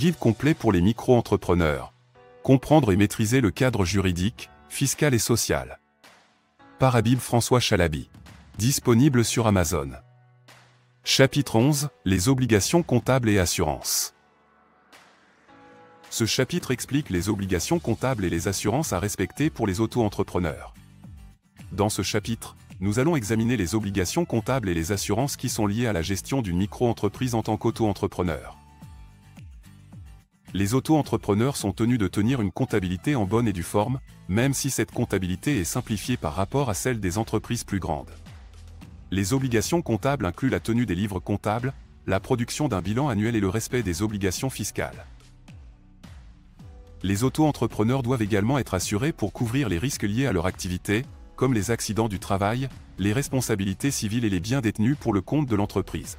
Guide complet pour les micro-entrepreneurs. Comprendre et maîtriser le cadre juridique, fiscal et social. Par Habib François Chalabi. Disponible sur Amazon. Chapitre 11, les obligations comptables et assurances. Ce chapitre explique les obligations comptables et les assurances à respecter pour les auto-entrepreneurs. Dans ce chapitre, nous allons examiner les obligations comptables et les assurances qui sont liées à la gestion d'une micro-entreprise en tant qu'auto-entrepreneur. Les auto-entrepreneurs sont tenus de tenir une comptabilité en bonne et due forme, même si cette comptabilité est simplifiée par rapport à celle des entreprises plus grandes. Les obligations comptables incluent la tenue des livres comptables, la production d'un bilan annuel et le respect des obligations fiscales. Les auto-entrepreneurs doivent également être assurés pour couvrir les risques liés à leur activité, comme les accidents du travail, les responsabilités civiles et les biens détenus pour le compte de l'entreprise.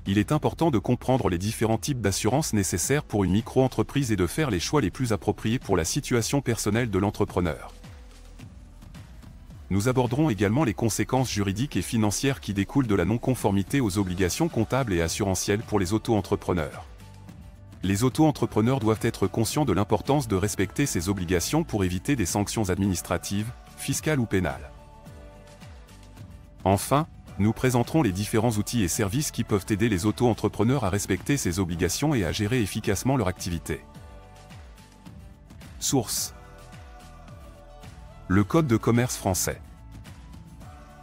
Il est important de comprendre les différents types d'assurances nécessaires pour une micro-entreprise et de faire les choix les plus appropriés pour la situation personnelle de l'entrepreneur. Nous aborderons également les conséquences juridiques et financières qui découlent de la non-conformité aux obligations comptables et assurantielles pour les auto-entrepreneurs. Les auto-entrepreneurs doivent être conscients de l'importance de respecter ces obligations pour éviter des sanctions administratives, fiscales ou pénales. Enfin, nous présenterons les différents outils et services qui peuvent aider les auto-entrepreneurs à respecter ces obligations et à gérer efficacement leur activité. Source: le Code de commerce français.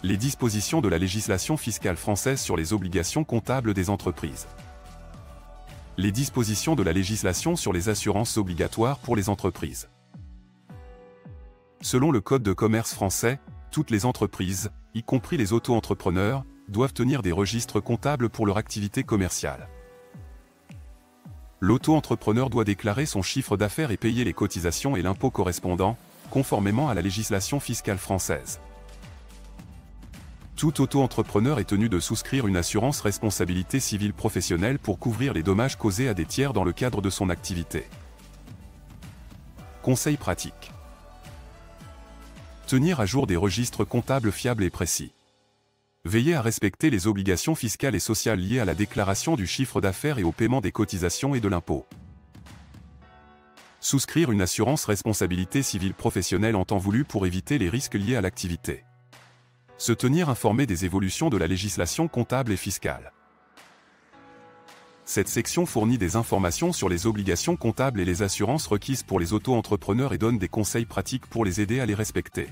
Les dispositions de la législation fiscale française sur les obligations comptables des entreprises. Les dispositions de la législation sur les assurances obligatoires pour les entreprises. Selon le Code de commerce français, toutes les entreprises, y compris les auto-entrepreneurs, doivent tenir des registres comptables pour leur activité commerciale. L'auto-entrepreneur doit déclarer son chiffre d'affaires et payer les cotisations et l'impôt correspondant, conformément à la législation fiscale française. Tout auto-entrepreneur est tenu de souscrire une assurance responsabilité civile professionnelle pour couvrir les dommages causés à des tiers dans le cadre de son activité. Conseils pratiques. Tenir à jour des registres comptables fiables et précis. Veiller à respecter les obligations fiscales et sociales liées à la déclaration du chiffre d'affaires et au paiement des cotisations et de l'impôt. Souscrire une assurance responsabilité civile professionnelle en temps voulu pour éviter les risques liés à l'activité. Se tenir informé des évolutions de la législation comptable et fiscale. Cette section fournit des informations sur les obligations comptables et les assurances requises pour les auto-entrepreneurs et donne des conseils pratiques pour les aider à les respecter.